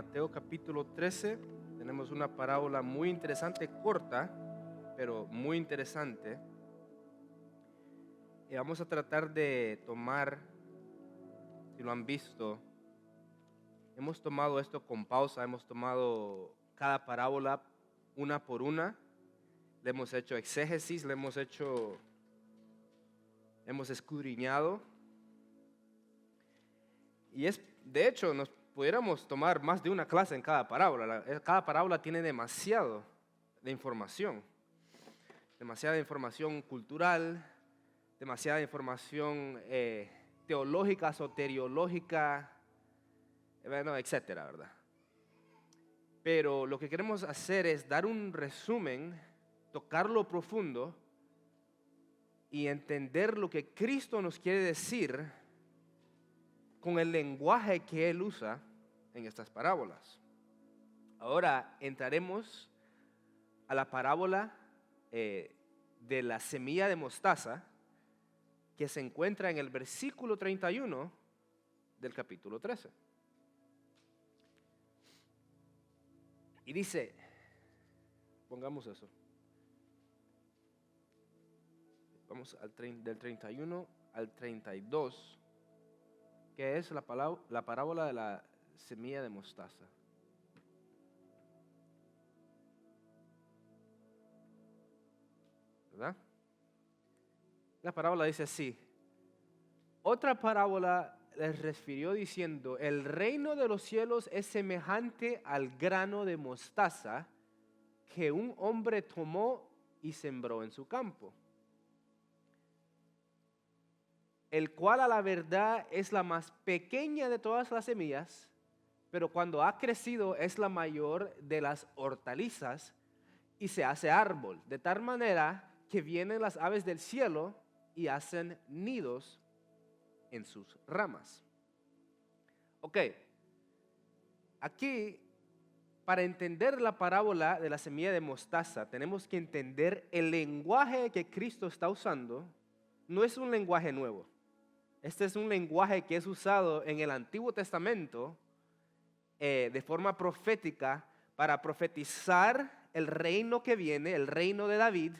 Mateo capítulo 13. Tenemos una parábola muy interesante, corta, pero muy interesante. Y vamos a tratar de tomar, si lo han visto, hemos tomado esto con pausa, hemos tomado cada parábola una por una, le hemos hecho exégesis, hemos escudriñado. Y de hecho, nos pudiéramos tomar más de una clase en cada parábola. Cada parábola tiene demasiada información cultural, demasiada información teológica, soteriológica, etcétera, ¿verdad? Pero lo que queremos hacer es dar un resumen, tocar lo profundo y entender lo que Cristo nos quiere decir con el lenguaje que Él usa en estas parábolas. Ahora entraremos a la parábola de la semilla de mostaza, que se encuentra en el versículo 31 del capítulo 13. Y dice, pongamos eso. Vamos del 31 al 32. Que es la parábola de la semilla de mostaza. ¿Verdad? La parábola dice así: otra parábola les refirió diciendo: el reino de los cielos es semejante al grano de mostaza que un hombre tomó y sembró en su campo, el cual a la verdad es la más pequeña de todas las semillas, pero cuando ha crecido es la mayor de las hortalizas y se hace árbol, de tal manera que vienen las aves del cielo y hacen nidos en sus ramas. Ok, aquí para entender la parábola de la semilla de mostaza tenemos que entender el lenguaje que Cristo está usando. No es un lenguaje nuevo. Este es un lenguaje que es usado en el Antiguo Testamento de forma profética para profetizar el reino que viene, el reino de David,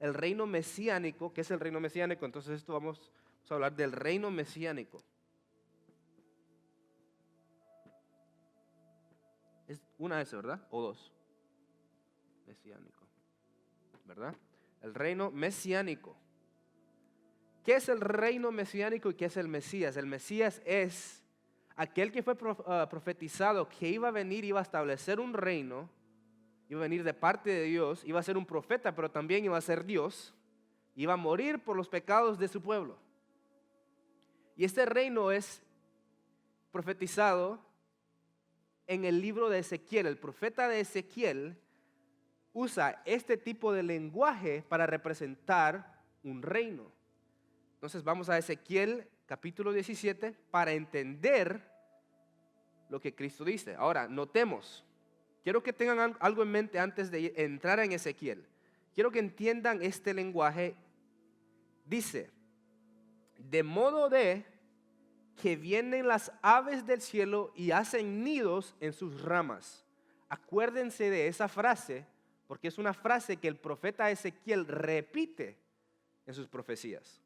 el reino mesiánico. ¿Qué es el reino mesiánico? Entonces vamos a hablar del reino mesiánico. Es una S, ¿verdad? O dos. Mesiánico, ¿verdad? El reino mesiánico. ¿Qué es el reino mesiánico y qué es el Mesías? El Mesías es aquel que fue profetizado que iba a venir, iba a establecer un reino, iba a venir de parte de Dios, iba a ser un profeta, pero también iba a ser Dios, iba a morir por los pecados de su pueblo. Y este reino es profetizado en el libro de Ezequiel. El profeta de Ezequiel usa este tipo de lenguaje para representar un reino. Entonces vamos a Ezequiel capítulo 17 para entender lo que Cristo dice. Ahora, notemos, quiero que tengan algo en mente antes de entrar en Ezequiel. Quiero que entiendan este lenguaje. Dice, de modo de que vienen las aves del cielo y hacen nidos en sus ramas. Acuérdense de esa frase, porque es una frase que el profeta Ezequiel repite en sus profecías.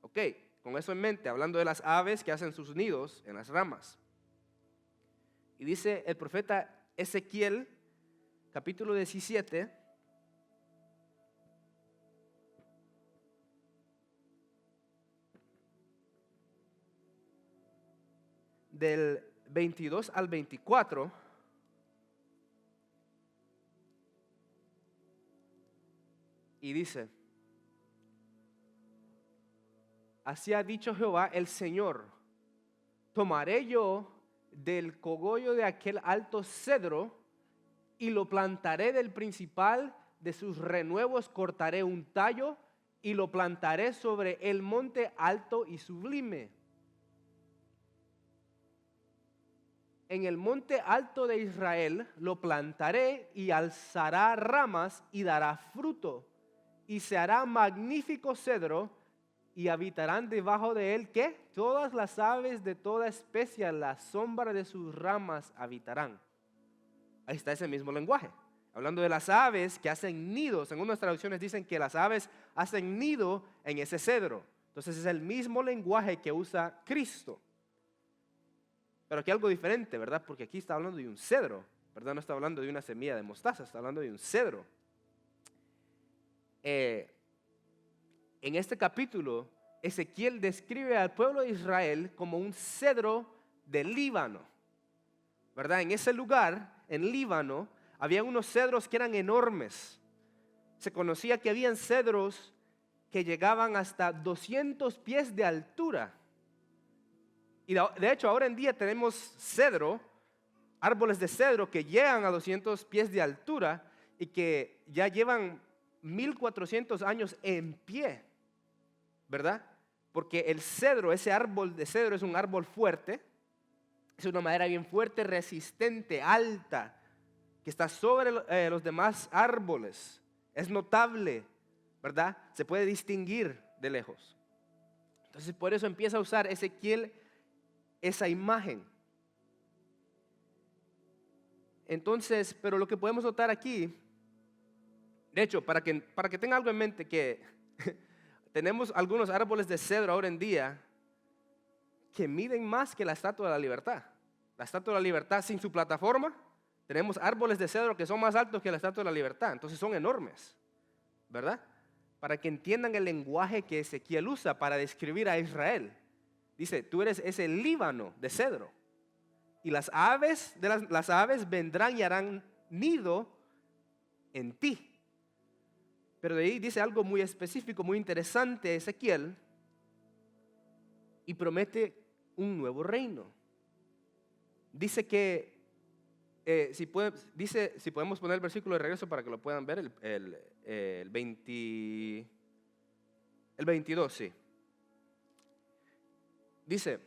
Ok, con eso en mente, hablando de las aves que hacen sus nidos en las ramas. Y dice el profeta Ezequiel, capítulo 17, del 22 al 24, y dice: así ha dicho Jehová el Señor, tomaré yo del cogollo de aquel alto cedro y lo plantaré del principal de sus renuevos, cortaré un tallo y lo plantaré sobre el monte alto y sublime. En el monte alto de Israel lo plantaré y alzará ramas y dará fruto y se hará magnífico cedro y habitarán debajo de él, ¿qué? Todas las aves de toda especie, a la sombra de sus ramas habitarán. ahí está ese mismo lenguaje. Hablando de las aves que hacen nidos, en unas traducciones dicen que las aves hacen nido en ese cedro. Entonces es el mismo lenguaje que usa Cristo. Pero aquí algo diferente, ¿verdad? Porque aquí está hablando de un cedro, ¿verdad? No está hablando de una semilla de mostaza, está hablando de un cedro. En este capítulo, Ezequiel describe al pueblo de Israel como un cedro del Líbano, ¿verdad? En ese lugar, en Líbano, había unos cedros que eran enormes. Se conocía que habían cedros que llegaban hasta 200 pies de altura. Y de hecho, ahora en día tenemos cedro, árboles de cedro que llegan a 200 pies de altura y que ya llevan 1400 años en pie, ¿verdad? Porque el cedro, ese árbol de cedro es un árbol fuerte, es una madera bien fuerte, resistente, alta, que está sobre los demás árboles. Es notable, ¿verdad? Se puede distinguir de lejos. Entonces por eso empieza a usar Ezequiel esa imagen. Entonces, pero lo que podemos notar aquí, de hecho, para que tenga algo en mente, que tenemos algunos árboles de cedro ahora en día que miden más que la Estatua de la Libertad. La Estatua de la Libertad sin su plataforma, tenemos árboles de cedro que son más altos que la Estatua de la Libertad, entonces son enormes, ¿verdad? Para que entiendan el lenguaje que Ezequiel usa para describir a Israel. Dice, tú eres ese Líbano de cedro. Y las aves vendrán y harán nido en ti. Pero de ahí dice algo muy específico, muy interesante Ezequiel, y promete un nuevo reino. Dice que, si podemos poner el versículo de regreso para que lo puedan ver, el 22, sí. Dice,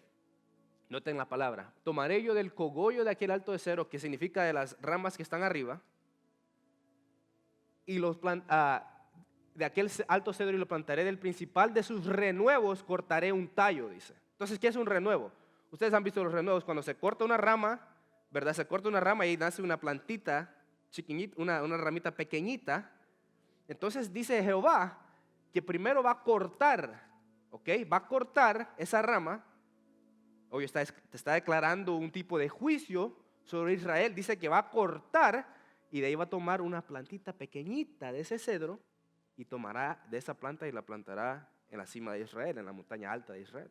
noten la palabra, tomaré yo del cogollo de aquel alto de cedro, que significa de las ramas que están arriba, y de aquel alto cedro y lo plantaré, del principal de sus renuevos cortaré un tallo, dice. Entonces, ¿qué es un renuevo? Ustedes han visto los renuevos, cuando se corta una rama, ¿verdad? Se corta una rama y nace una plantita chiquitita, una ramita pequeñita. Entonces dice Jehová que primero va a cortar, ¿ok? Va a cortar esa rama. Hoy te está declarando un tipo de juicio sobre Israel. Dice que va a cortar y de ahí va a tomar una plantita pequeñita de ese cedro y tomará de esa planta y la plantará en la cima de Israel, en la montaña alta de Israel.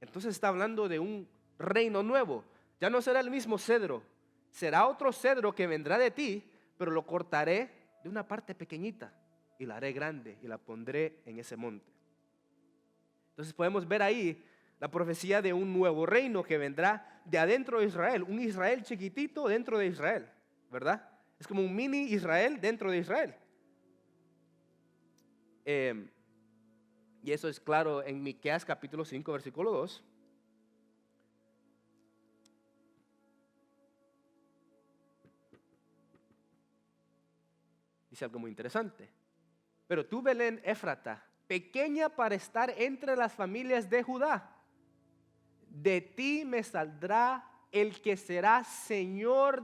Entonces está hablando de un reino nuevo. Ya no será el mismo cedro, será otro cedro que vendrá de ti, pero lo cortaré de una parte pequeñita y la haré grande y la pondré en ese monte. Entonces podemos ver ahí la profecía de un nuevo reino que vendrá de adentro de Israel, un Israel chiquitito dentro de Israel, ¿verdad? Es como un mini Israel dentro de Israel. Y eso es claro en Miqueas capítulo 5, versículo 2. Dice algo muy interesante. Pero tú, Belén Éfrata, pequeña para estar entre las familias de Judá, de ti me saldrá el que será Señor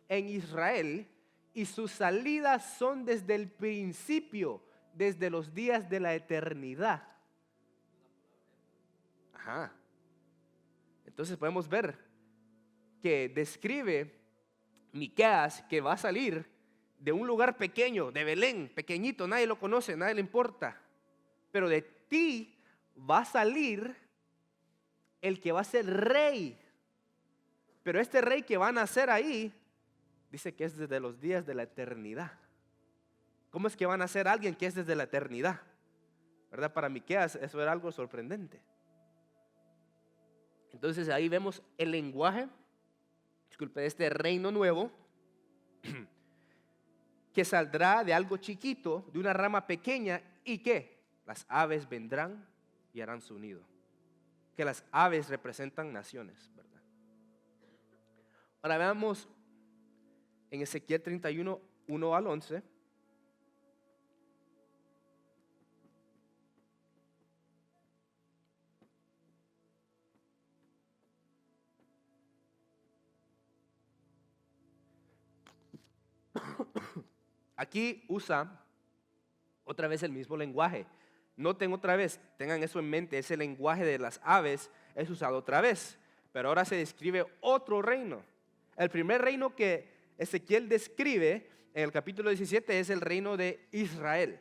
en Israel, y sus salidas son desde el principio, desde los días de la eternidad. Ajá. Entonces podemos ver que describe Miqueas que va a salir de un lugar pequeño, de Belén, pequeñito, nadie lo conoce, nadie le importa. Pero de ti va a salir el que va a ser rey. Pero este rey que va a nacer ahí, dice que es desde los días de la eternidad. ¿Cómo es que va a nacer alguien que es desde la eternidad? ¿Verdad? Para Miqueas eso era algo sorprendente. Entonces ahí vemos el lenguaje, de este reino nuevo, que saldrá de algo chiquito, de una rama pequeña, y que las aves vendrán y harán su nido. Que las aves representan naciones, ¿verdad? Ahora veamos en Ezequiel 31, 1 al 11. Aquí usa otra vez el mismo lenguaje. Noten otra vez, tengan eso en mente, ese lenguaje de las aves es usado otra vez, pero ahora se describe otro reino. El primer reino que Ezequiel describe en el capítulo 17 es el reino de Israel.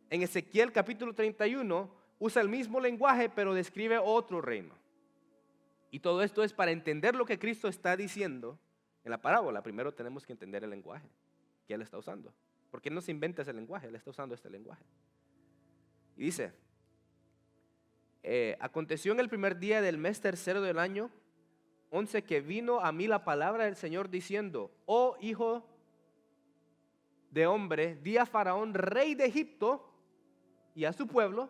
En Ezequiel capítulo 31 usa el mismo lenguaje, pero describe otro reino. Y todo esto es para entender lo que Cristo está diciendo en la parábola. Primero tenemos que entender el lenguaje que Él está usando. Porque Él no se inventa ese lenguaje, Él está usando este lenguaje. Y dice, aconteció en el primer día del mes tercero del año 11 que vino a mí la palabra del Señor diciendo, oh hijo de hombre, di a Faraón, rey de Egipto, y a su pueblo,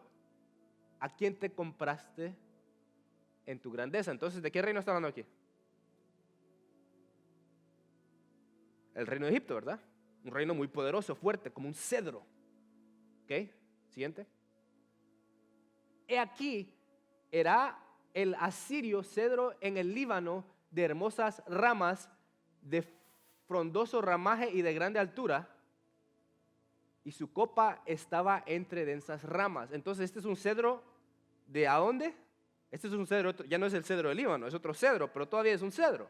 a quien te compraste en tu grandeza. Entonces, ¿de qué reino está hablando aquí? El reino de Egipto, ¿verdad? Un reino muy poderoso, fuerte, como un cedro. ¿Ok? Siguiente. He aquí, era el asirio cedro en el Líbano de hermosas ramas, de frondoso ramaje y de grande altura, y su copa estaba entre densas ramas. Entonces, este es un cedro ¿de a dónde? Este es un cedro, ya no es el cedro del Líbano, es otro cedro, pero todavía es un cedro.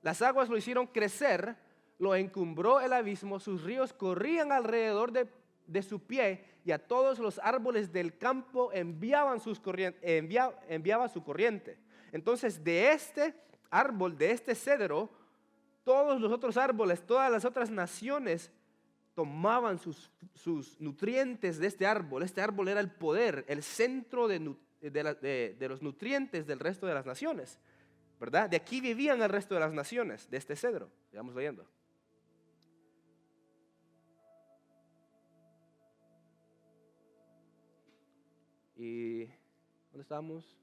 Las aguas lo hicieron crecer, lo encumbró el abismo, sus ríos corrían alrededor de su pie, y a todos los árboles del campo enviaba su corriente. Entonces, de este árbol, de este cedro, todos los otros árboles, todas las otras naciones tomaban sus nutrientes de este árbol. Este árbol era el poder, el centro de los nutrientes del resto de las naciones, ¿verdad? De aquí vivían el resto de las naciones, de este cedro. Sigamos leyendo. ¿Y dónde estamos?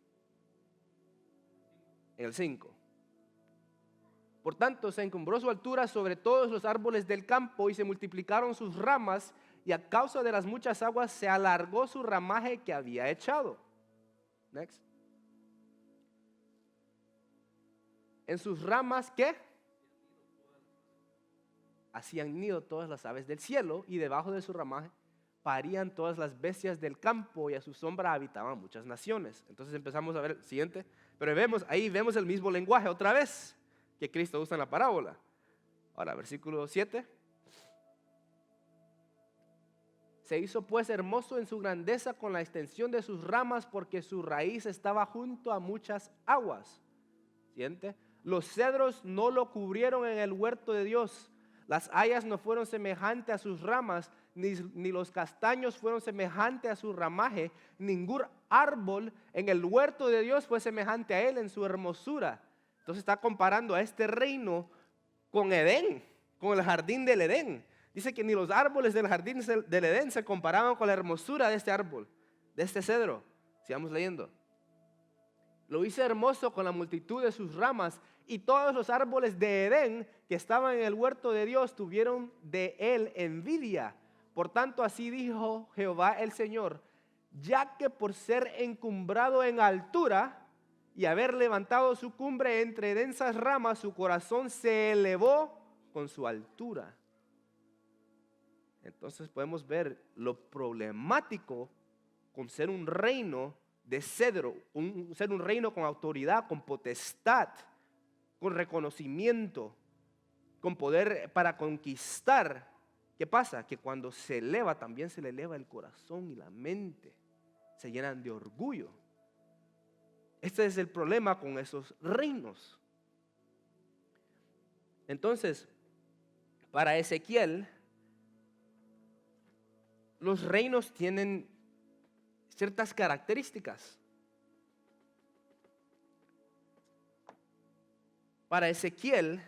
En el 5. Por tanto, se encumbró su altura sobre todos los árboles del campo y se multiplicaron sus ramas, y a causa de las muchas aguas se alargó su ramaje que había echado. Next. En sus ramas, ¿qué? Hacían nido todas las aves del cielo, y debajo de su ramaje parían todas las bestias del campo, y a su sombra habitaban muchas naciones. Entonces empezamos a ver el siguiente. Pero vemos el mismo lenguaje otra vez que Cristo usa en la parábola. Ahora, versículo 7. Se hizo pues hermoso en su grandeza con la extensión de sus ramas, porque su raíz estaba junto a muchas aguas. Siguiente. Los cedros no lo cubrieron en el huerto de Dios. Las hayas no fueron semejantes a sus ramas, ni los castaños fueron semejantes a su ramaje. Ningún árbol en el huerto de Dios fue semejante a él en su hermosura. Entonces está comparando a este reino con Edén, con el jardín del Edén. Dice que ni los árboles del jardín del Edén se comparaban con la hermosura de este árbol, de este cedro. Sigamos leyendo. Lo hice hermoso con la multitud de sus ramas, y todos los árboles de Edén que estaban en el huerto de Dios tuvieron de él envidia. Por tanto, así dijo Jehová el Señor, ya que por ser encumbrado en altura y haber levantado su cumbre entre densas ramas, su corazón se elevó con su altura. Entonces podemos ver lo problemático con ser un reino de cedro, ser un reino con autoridad, con potestad, con reconocimiento, con poder para conquistar. ¿Qué pasa? Que cuando se eleva, también se le eleva el corazón y la mente. Se llenan de orgullo. Este es el problema con esos reinos. Entonces, para Ezequiel, los reinos tienen ciertas características. Para Ezequiel,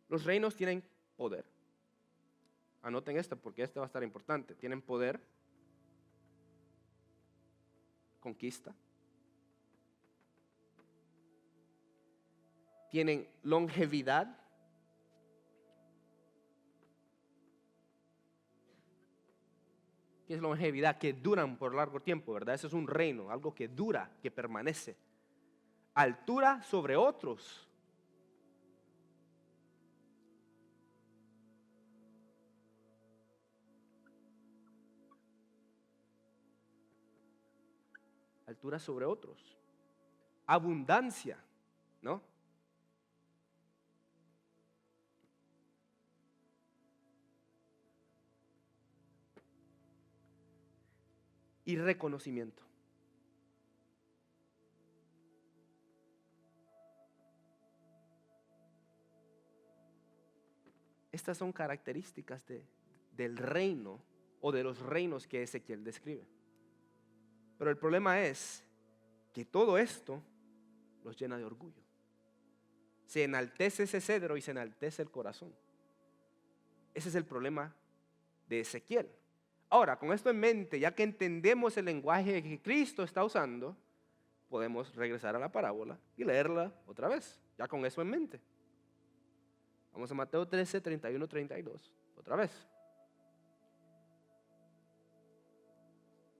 los reinos tienen poder. Anoten esto porque esto va a estar importante. Tienen poder, conquista, tienen longevidad, ¿qué es longevidad? Que duran por largo tiempo, ¿verdad? Eso es un reino, algo que dura, que permanece. Altura sobre otros. altura sobre otros, abundancia, ¿no? Y reconocimiento. Estas son características del reino o de los reinos que Ezequiel describe. Pero el problema es que todo esto los llena de orgullo. Se enaltece ese cedro y se enaltece el corazón. Ese es el problema de Ezequiel. Ahora, con esto en mente, ya que entendemos el lenguaje que Cristo está usando, podemos regresar a la parábola y leerla otra vez, ya con eso en mente. Vamos a Mateo 13, 31, 32, otra vez.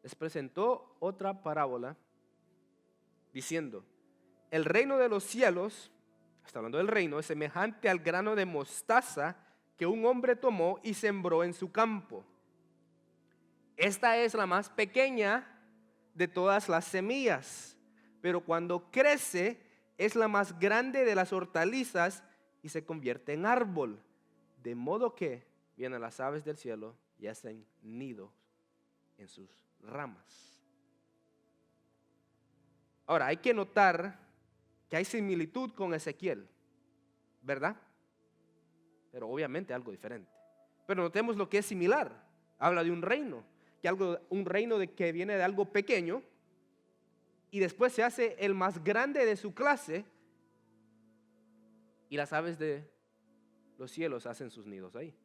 Les presentó otra parábola diciendo: el reino de los cielos, está hablando del reino, es semejante al grano de mostaza que un hombre tomó y sembró en su campo. Esta es la más pequeña de todas las semillas, pero cuando crece es la más grande de las hortalizas y se convierte en árbol, de modo que vienen las aves del cielo y hacen nido en sus ramas. Ahora, hay que notar que hay similitud con Ezequiel, ¿verdad? Pero obviamente algo diferente. Pero notemos lo que es similar. Habla de un reino, un reino que viene de algo pequeño y después se hace el más grande de su clase, y las aves de los cielos hacen sus nidos ahí.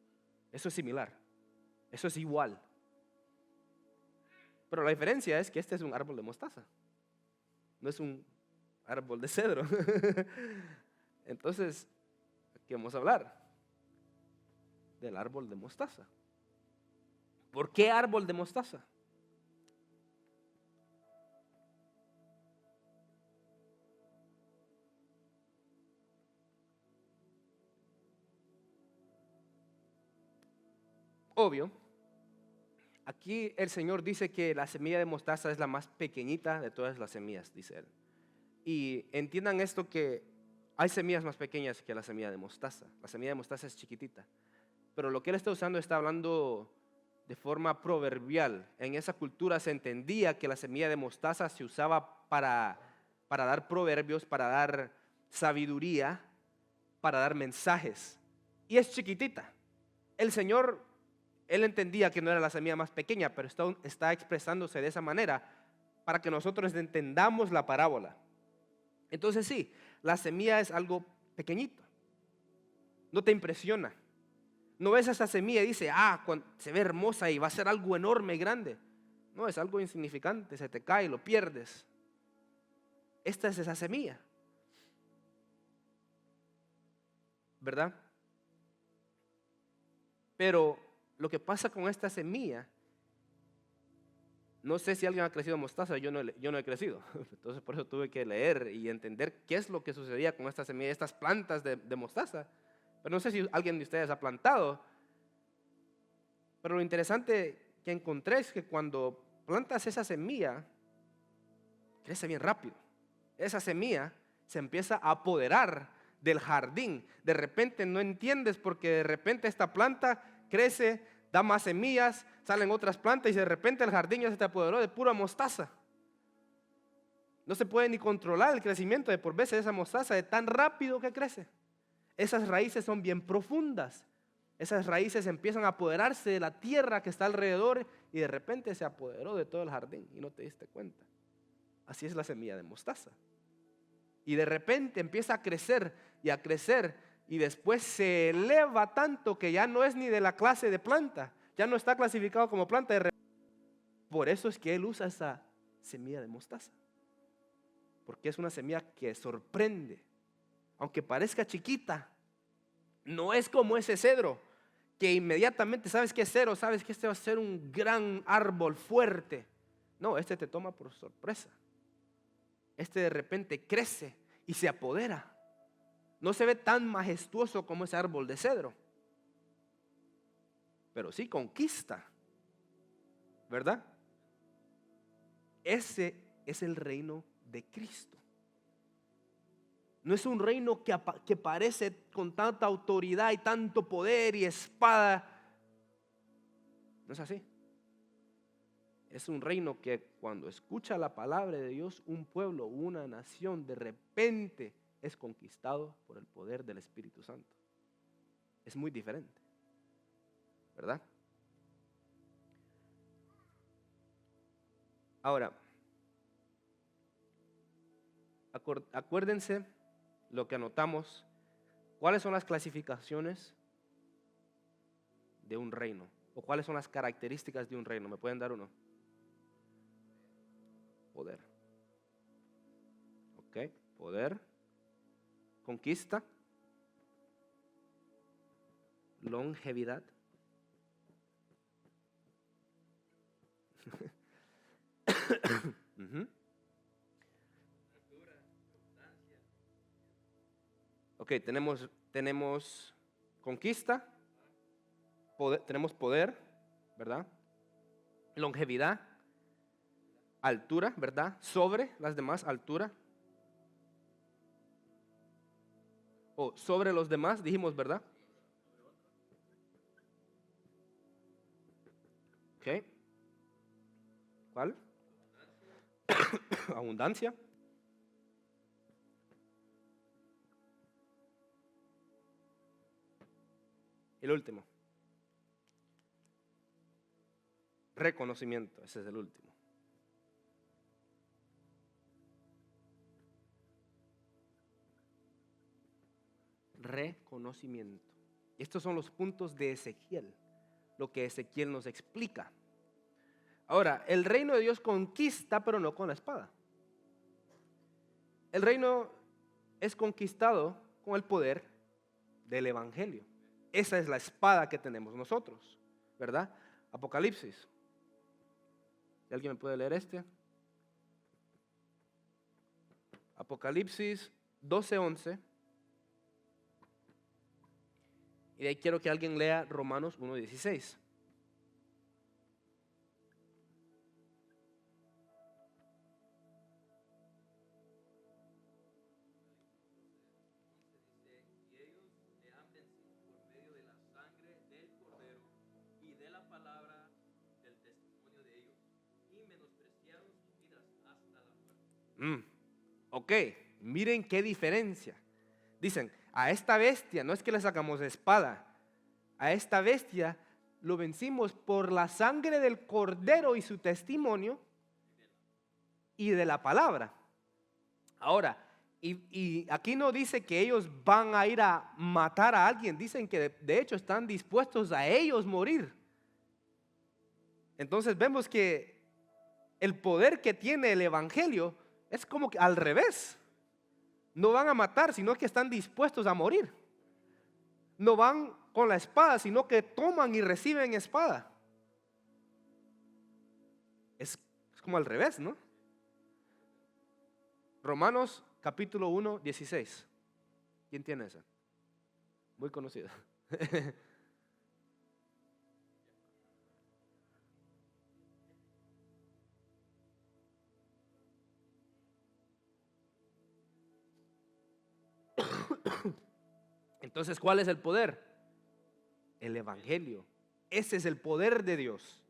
Eso es similar, eso es igual. Pero la diferencia es que este es un árbol de mostaza, no es un árbol de cedro. Entonces, aquí vamos a hablar del árbol de mostaza. ¿Por qué árbol de mostaza? Obvio, aquí el Señor dice que la semilla de mostaza es la más pequeñita de todas las semillas, dice Él. Y entiendan esto, que hay semillas más pequeñas que la semilla de mostaza. La semilla de mostaza es chiquitita. Pero lo que Él está usando, está hablando de forma proverbial. En esa cultura se entendía que la semilla de mostaza se usaba para dar proverbios, para dar sabiduría, para dar mensajes. Y es chiquitita. El Señor, Él entendía que no era la semilla más pequeña, pero está expresándose de esa manera para que nosotros entendamos la parábola. Entonces sí, la semilla es algo pequeñito. No te impresiona. No ves esa semilla y dices, se ve hermosa y va a ser algo enorme y grande. No, es algo insignificante, se te cae, lo pierdes. Esta es esa semilla, ¿verdad? Pero lo que pasa con esta semilla, no sé si alguien ha crecido mostaza, yo no he crecido. Entonces por eso tuve que leer y entender qué es lo que sucedía con esta semilla, estas plantas de mostaza. Pero no sé si alguien de ustedes ha plantado. Pero lo interesante que encontré es que cuando plantas esa semilla, crece bien rápido. Esa semilla se empieza a apoderar del jardín. De repente no entiendes, porque de repente esta planta crece, da más semillas, salen otras plantas y de repente el jardín ya se te apoderó de pura mostaza. No se puede ni controlar el crecimiento de por veces de esa mostaza, de tan rápido que crece. Esas raíces son bien profundas. Esas raíces empiezan a apoderarse de la tierra que está alrededor y de repente se apoderó de todo el jardín y no te diste cuenta. Así es la semilla de mostaza. Y de repente empieza a crecer y después se eleva tanto que ya no es ni de la clase de planta, ya no está clasificado como planta. Por eso es que Él usa esa semilla de mostaza, porque es una semilla que sorprende. Aunque parezca chiquita, no es como ese cedro, que inmediatamente sabes que es cedro, sabes que este va a ser un gran árbol fuerte. No, este te toma por sorpresa. Este de repente crece y se apodera. No se ve tan majestuoso como ese árbol de cedro, pero sí conquista, ¿verdad? Ese es el reino de Cristo. No es un reino que parece con tanta autoridad y tanto poder y espada. No es así. Es un reino que cuando escucha la palabra de Dios, un pueblo, una nación, de repente es conquistado por el poder del Espíritu Santo. Es muy diferente, ¿verdad? Ahora, acuérdense lo que anotamos. ¿Cuáles son las clasificaciones de un reino? ¿O cuáles son las características de un reino? ¿Me pueden dar uno? Poder. Ok, poder. Conquista. Longevidad. Ok, tenemos conquista, tenemos poder, ¿verdad? Longevidad, altura, ¿verdad? Sobre las demás, altura. O sobre los demás, dijimos, ¿verdad? Ok. ¿Cuál? Abundancia. El último. Reconocimiento, ese es el último. Reconocimiento. Estos son los puntos de Ezequiel, lo que Ezequiel nos explica. Ahora, el reino de Dios conquista, pero no con la espada. El reino es conquistado con el poder del evangelio. Esa es la espada que tenemos nosotros, ¿verdad? Apocalipsis. ¿Alguien me puede leer este? Apocalipsis 12:11. Y de ahí quiero que alguien lea Romanos 1:16. Ok, miren qué diferencia. Dicen, a esta bestia no es que le sacamos de espada, a esta bestia lo vencimos por la sangre del cordero y su testimonio y de la palabra. Ahora, y aquí no dice que ellos van a ir a matar a alguien, dicen que de hecho están dispuestos a ellos morir. Entonces vemos que el poder que tiene el evangelio es como que al revés. No van a matar, sino que están dispuestos a morir. No van con la espada, sino que toman y reciben espada. Es como al revés, ¿no? Romanos capítulo 1:16. ¿Quién tiene esa? Muy conocida. Entonces, ¿cuál es el poder? El evangelio. Ese es el poder de Dios.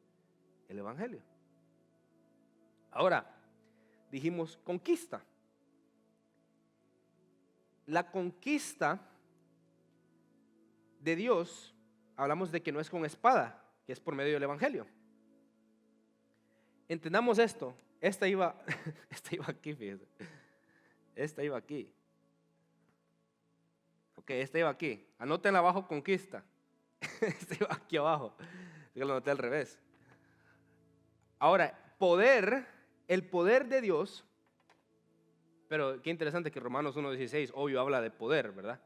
El evangelio. Ahora, dijimos conquista. La conquista de Dios, hablamos de que no es con espada, que es por medio del evangelio. Entendamos esto. Esta iba aquí, fíjese. Esta iba aquí. Ok, esta iba aquí. Anótenla abajo, conquista. Esta iba aquí abajo. Yo lo anoté al revés. Ahora, el poder de Dios. Pero qué interesante que Romanos 1:16, obvio, habla de poder, ¿verdad?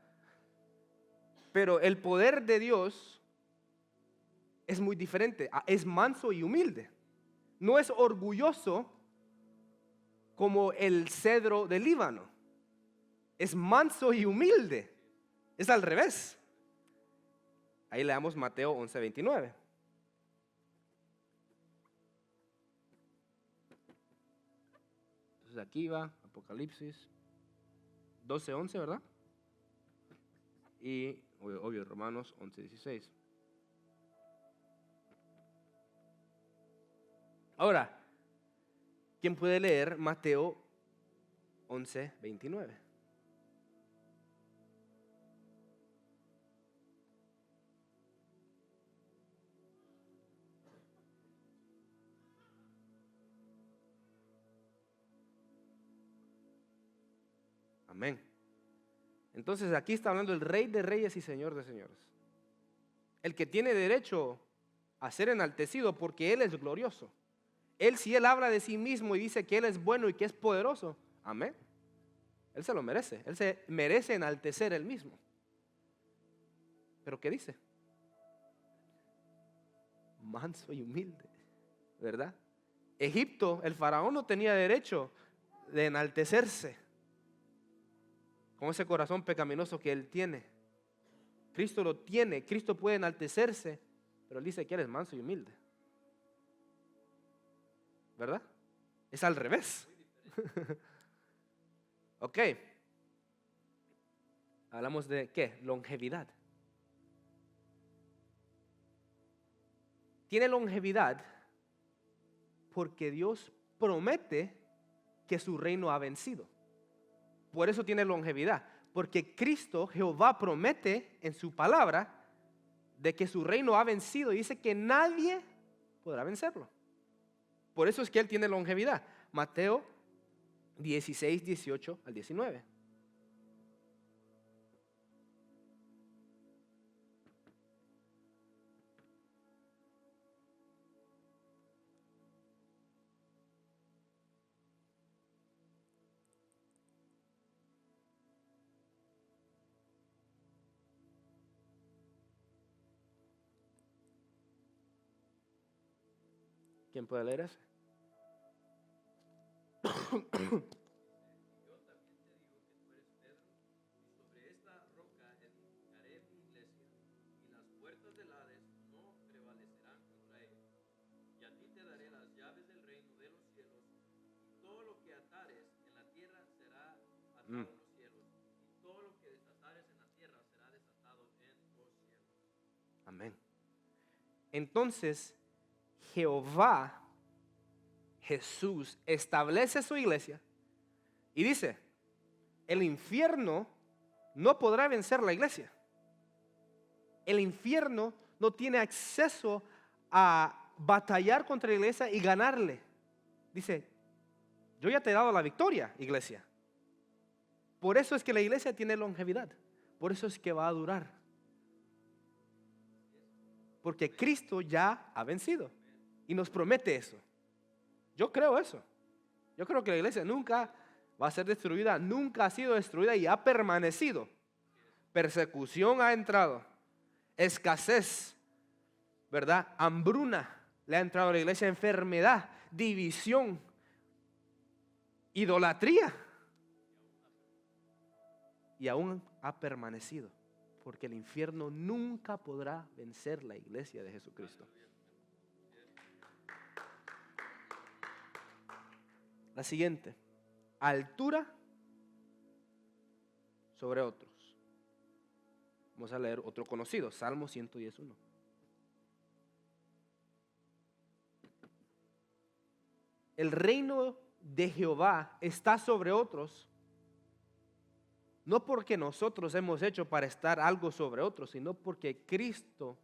Pero el poder de Dios es muy diferente. Es manso y humilde. No es orgulloso como el cedro del Líbano. Es manso y humilde. Es al revés. Ahí leamos Mateo 11:29. Entonces aquí va Apocalipsis 12:11, ¿verdad? Y obvio Romanos 11:16. Ahora, ¿quién puede leer Mateo 11:29? Amén. Entonces aquí está hablando el Rey de Reyes y Señor de Señores. El que tiene derecho a ser enaltecido porque Él es glorioso. Si Él habla de sí mismo y dice que Él es bueno y que es poderoso, amén. Él se lo merece. Él se merece enaltecer Él mismo. ¿Pero qué dice? Manso y humilde, ¿verdad? Egipto, el faraón no tenía derecho de enaltecerse con ese corazón pecaminoso que él tiene. Cristo lo tiene. Cristo puede enaltecerse, pero él dice que él es manso y humilde, ¿verdad? Es al revés. Ok. Hablamos de ¿qué? Longevidad. Tiene longevidad porque Dios promete que su reino ha vencido. Por eso tiene longevidad, porque Cristo, Jehová, promete en su palabra de que su reino ha vencido y dice que nadie podrá vencerlo. Por eso es que Él tiene longevidad. Mateo 16, 18 al 19. ¿Quién puede leer ese? Mm. Amén. Entonces, Jehová, Jesús, establece su iglesia y dice, el infierno no podrá vencer la iglesia. El infierno no tiene acceso a batallar contra la iglesia y ganarle. Dice, yo ya te he dado la victoria, iglesia. Por eso es que la iglesia tiene longevidad. Por eso es que va a durar. Porque Cristo ya ha vencido y nos promete eso. Yo creo eso. Yo creo que la iglesia nunca va a ser destruida, nunca ha sido destruida y ha permanecido. Persecución ha entrado, escasez, ¿verdad? Hambruna le ha entrado a la iglesia, enfermedad, división, idolatría. Y aún ha permanecido, porque el infierno nunca podrá vencer la iglesia de Jesucristo. La siguiente, altura sobre otros. Vamos a leer otro conocido, Salmo 110:1. El reino de Jehová está sobre otros, no porque nosotros hemos hecho para estar algo sobre otros, sino porque Cristo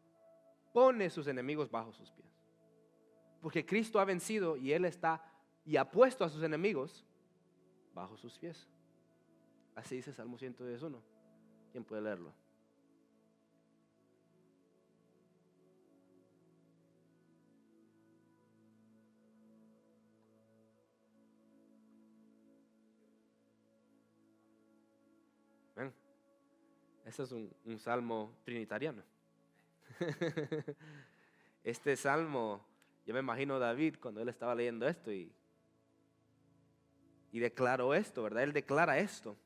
pone sus enemigos bajo sus pies. Porque Cristo ha vencido y Él está y ha puesto a sus enemigos bajo sus pies. Así dice Salmo 110:1. ¿Quién puede leerlo? ¿Ven? Ese es un salmo trinitariano. Este salmo, yo me imagino a David cuando él estaba leyendo esto y declaró esto, ¿verdad? Él declara esto.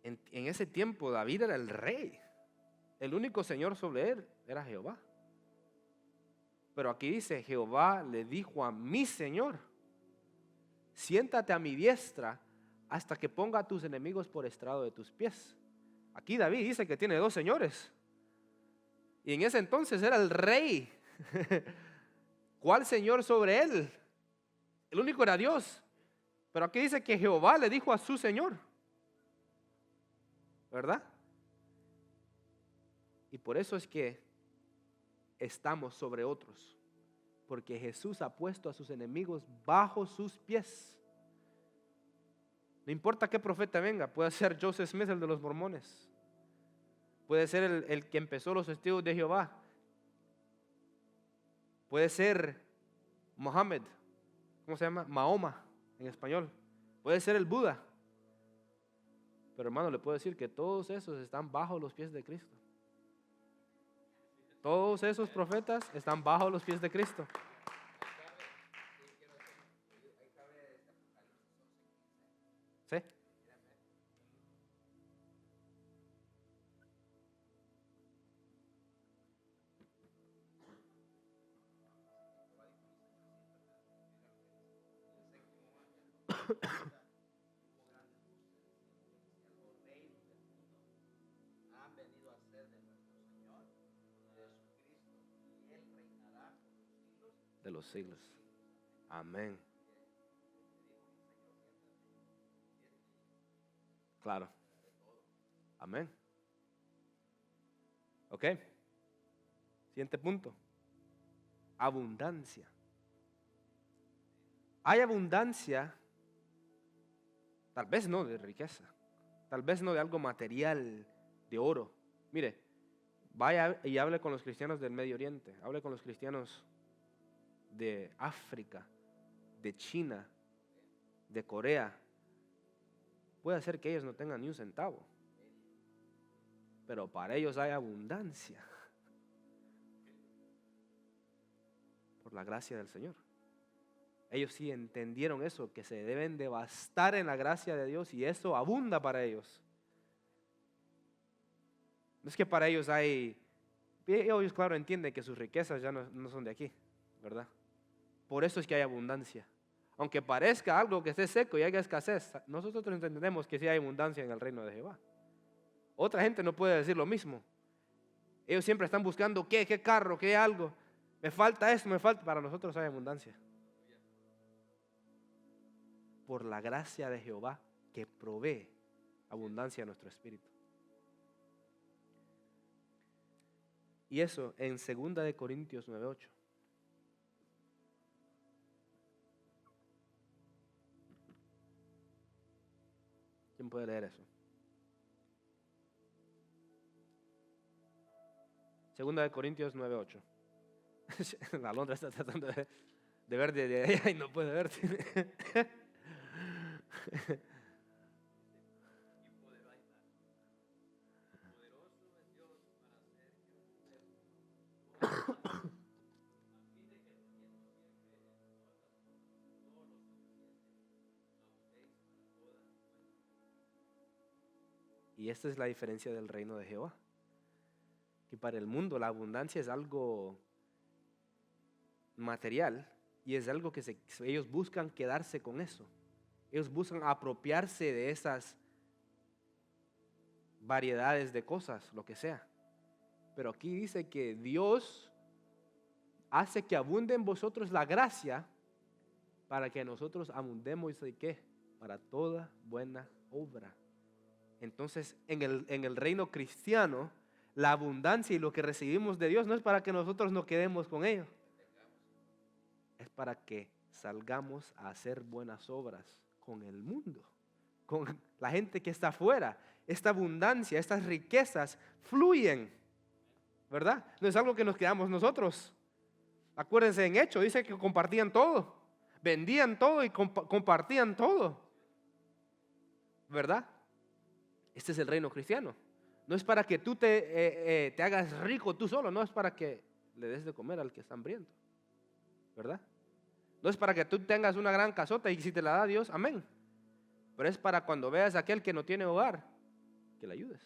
En ese tiempo David era el rey. El único señor sobre él era Jehová. Pero aquí dice, Jehová le dijo a mi Señor. siéntate a mi diestra hasta que ponga a tus enemigos por estrado de tus pies. Aquí David dice que tiene 2 señores. Y en ese entonces era el rey. ¿Cuál señor sobre él? El único era Dios. Pero aquí dice que Jehová le dijo a su señor, ¿verdad? Y por eso es que estamos sobre otros, porque Jesús ha puesto a sus enemigos bajo sus pies. No importa qué profeta venga, puede ser Joseph Smith, el de los mormones, puede ser el que empezó los testigos de Jehová, puede ser Mohammed, ¿cómo se llama? Mahoma en español, puede ser el Buda. Pero hermano, le puedo decir que todos esos están bajo los pies de Cristo. Todos esos profetas están bajo los pies de Cristo. ¿Sí? De los siglos. Amén. Claro. Amén. Ok. Siguiente punto. Abundancia. Hay abundancia, tal vez no de riqueza, tal vez no de algo material, de oro. Mire, vaya y hable con los cristianos del Medio Oriente, hable con los cristianos de África, de China, de Corea. Puede ser que ellos no tengan ni un centavo, pero para ellos hay abundancia por la gracia del Señor. Ellos sí entendieron eso, que se deben de bastar en la gracia de Dios, y eso abunda para ellos. No es que para ellos ellos claro entienden que sus riquezas ya no son de aquí, ¿verdad? Por eso es que hay abundancia. Aunque parezca algo que esté seco y haya escasez, nosotros entendemos que sí hay abundancia en el reino de Jehová. Otra gente no puede decir lo mismo. Ellos siempre están buscando qué carro, qué algo. Me falta esto, me falta. Para nosotros hay abundancia. Por la gracia de Jehová que provee abundancia a nuestro espíritu. Y eso en 2 de Corintios 9:8. ¿Quién puede leer eso? 2 de Corintios 9:8. La Alondra está tratando de ver de allá y no puede ver. Y esta es la diferencia del reino de Jehová. Que para el mundo la abundancia es algo material y es algo que ellos buscan quedarse con eso. Ellos buscan apropiarse de esas variedades de cosas, lo que sea. Pero aquí dice que Dios hace que abunde en vosotros la gracia para que nosotros abundemos, ¿y qué? Para toda buena obra. Entonces, en el reino cristiano, la abundancia y lo que recibimos de Dios no es para que nosotros nos quedemos con ello. Es para que salgamos a hacer buenas obras con el mundo, con la gente que está afuera. Esta abundancia, estas riquezas fluyen, ¿verdad? No es algo que nos quedamos nosotros. Acuérdense, en Hechos dice que compartían todo, vendían todo y compartían todo, ¿verdad? Este es el reino cristiano. No es para que tú te hagas rico tú solo, no es para que le des de comer al que está hambriento, ¿verdad? No es para que tú tengas una gran casota y si te la da Dios, amén. Pero es para cuando veas a aquel que no tiene hogar, que le ayudes,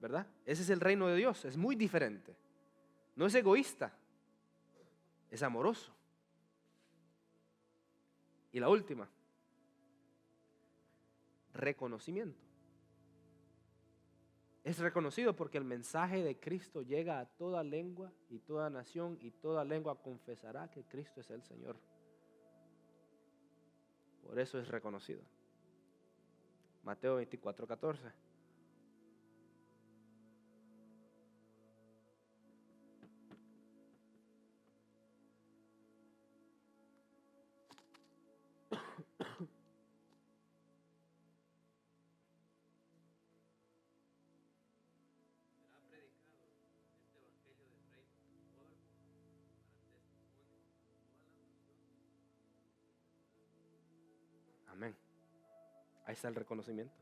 ¿verdad? Ese es el reino de Dios, es muy diferente. No es egoísta, es amoroso. Y la última, reconocimiento. Es reconocido porque el mensaje de Cristo llega a toda lengua y toda nación, y toda lengua confesará que Cristo es el Señor. Por eso es reconocido. Mateo 24:14. Amén. Ahí está el reconocimiento.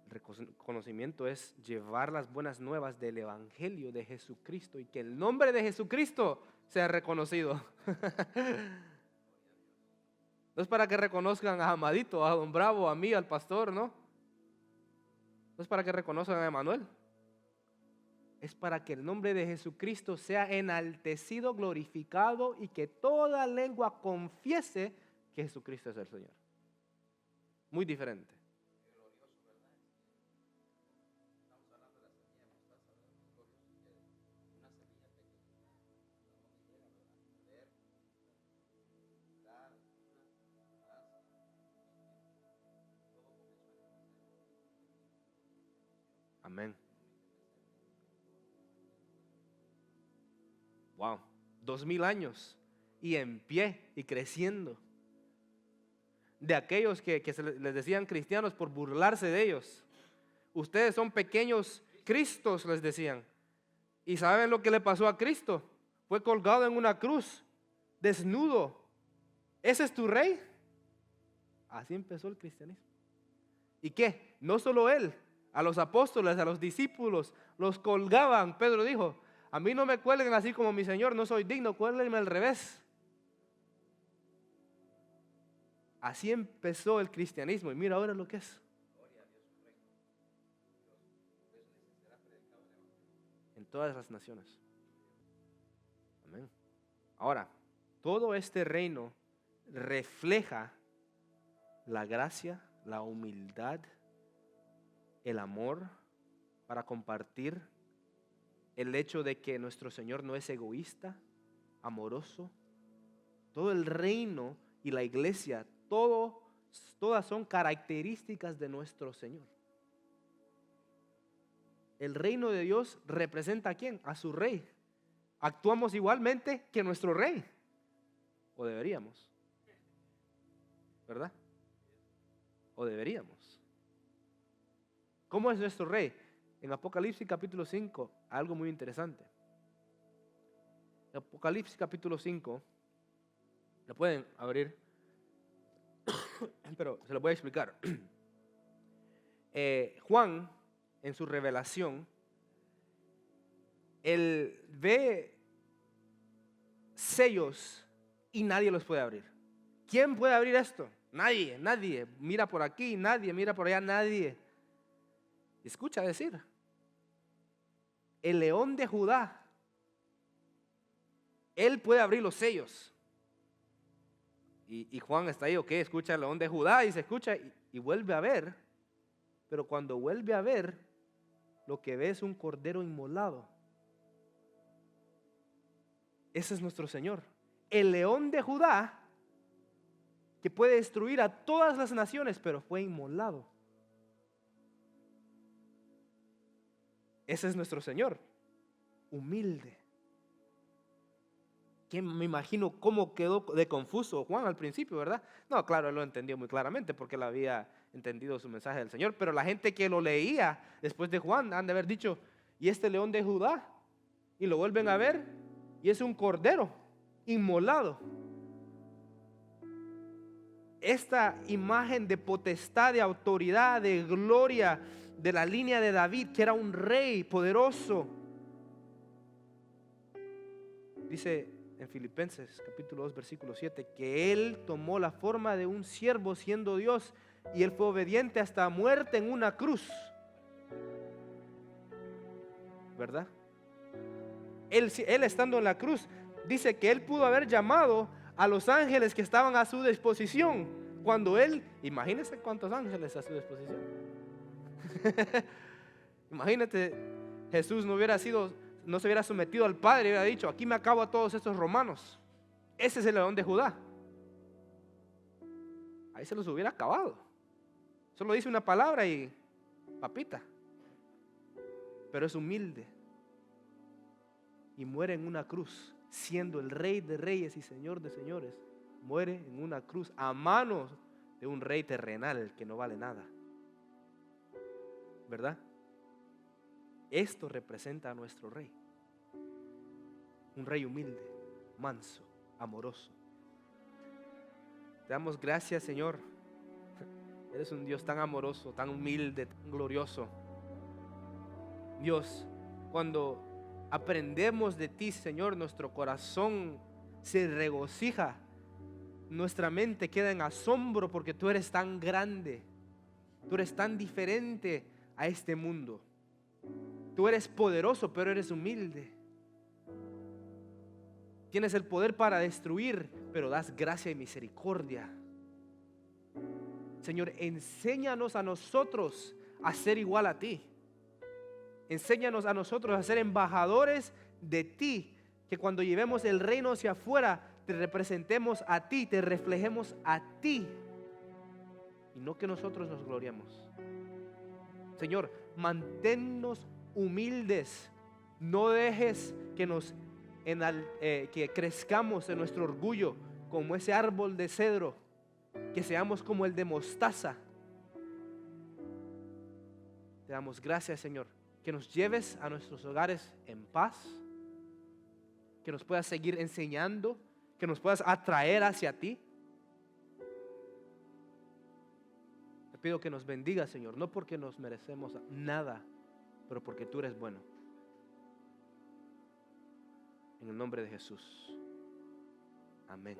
El reconocimiento es llevar las buenas nuevas del Evangelio de Jesucristo y que el nombre de Jesucristo sea reconocido. No es para que reconozcan a Amadito, a Don Bravo, a mí, al pastor, ¿no? No es para que reconozcan a Emanuel. Es para que el nombre de Jesucristo sea enaltecido, glorificado y que toda lengua confiese que Jesucristo es el Señor. Muy diferente. Amén. Wow, 2000 años y en pie y creciendo. De aquellos que les decían cristianos por burlarse de ellos. Ustedes son pequeños Cristos, les decían. ¿Y saben lo que le pasó a Cristo? Fue colgado en una cruz, desnudo. ¿Ese es tu rey? Así empezó el cristianismo. ¿Y qué? No solo él, a los apóstoles, a los discípulos, los colgaban. Pedro dijo, a mí no me cuelguen así como mi Señor, no soy digno, cuélguenme al revés. Así empezó el cristianismo y mira ahora lo que es. En todas las naciones. Amén. Ahora, todo este reino refleja la gracia, la humildad, el amor para compartir, el hecho de que nuestro Señor no es egoísta, amoroso. Todo el reino y la iglesia, todas son características de nuestro Señor. El reino de Dios representa ¿a quién? A su rey. Actuamos igualmente que nuestro rey. O deberíamos. ¿Verdad? O deberíamos. ¿Cómo es nuestro rey? En Apocalipsis capítulo 5, algo muy interesante. En Apocalipsis capítulo 5, lo pueden abrir, pero se lo voy a explicar. Juan, en su revelación, él ve sellos y nadie los puede abrir. ¿Quién puede abrir esto? Nadie, nadie. Mira por aquí, nadie, mira por allá, nadie. Escucha decir, el león de Judá, él puede abrir los sellos. Y Juan está ahí, ok, escucha el león de Judá y se escucha y vuelve a ver. Pero cuando vuelve a ver, lo que ve es un cordero inmolado. Ese es nuestro Señor. El león de Judá, que puede destruir a todas las naciones, pero fue inmolado. Ese es nuestro Señor, humilde. Que me imagino cómo quedó de confuso Juan al principio, ¿verdad? No, claro, él lo entendió muy claramente porque él había entendido su mensaje del Señor, pero la gente que lo leía después de Juan han de haber dicho, ¿y este león de Judá? Y lo vuelven a ver y es un cordero inmolado. Esta imagen de potestad, de autoridad, de gloria de la línea de David, que era un rey poderoso. Dice en Filipenses capítulo 2 versículo 7 que él tomó la forma de un siervo siendo Dios y él fue obediente hasta muerte en una cruz. ¿Verdad? Él estando en la cruz dice que él pudo haber llamado a los ángeles que estaban a su disposición. Cuando Él, imagínense cuántos ángeles a su disposición. Imagínate, Jesús no se hubiera sometido al Padre y hubiera dicho: aquí me acabo a todos estos romanos. Ese es el león de Judá. Ahí se los hubiera acabado. Solo dice una palabra y papita. Pero es humilde y muere en una cruz, siendo el Rey de reyes y Señor de señores. Muere en una cruz a manos de un rey terrenal que no vale nada, ¿verdad? Esto representa a nuestro Rey, un Rey humilde, manso, amoroso. Te damos gracias, Señor. Eres un Dios tan amoroso, tan humilde, tan glorioso. Dios, cuando aprendemos de ti, Señor, nuestro corazón se regocija, nuestra mente queda en asombro porque tú eres tan grande, tú eres tan diferente a este mundo. Tú eres poderoso, pero eres humilde. Tienes el poder para destruir, pero das gracia y misericordia. Señor, enséñanos a nosotros a ser igual a ti. Enséñanos a nosotros a ser embajadores de ti, que cuando llevemos el reino hacia afuera, te representemos a ti, te reflejemos a ti, y no que nosotros nos gloriemos. Señor, manténnos humildes. No dejes que crezcamos en nuestro orgullo como ese árbol de cedro, que seamos como el de mostaza. Te damos gracias, Señor, que nos lleves a nuestros hogares en paz, que nos puedas seguir enseñando, que nos puedas atraer hacia ti. Te pido que nos bendigas, Señor, no porque nos merecemos nada, pero porque tú eres bueno. En el nombre de Jesús. Amén.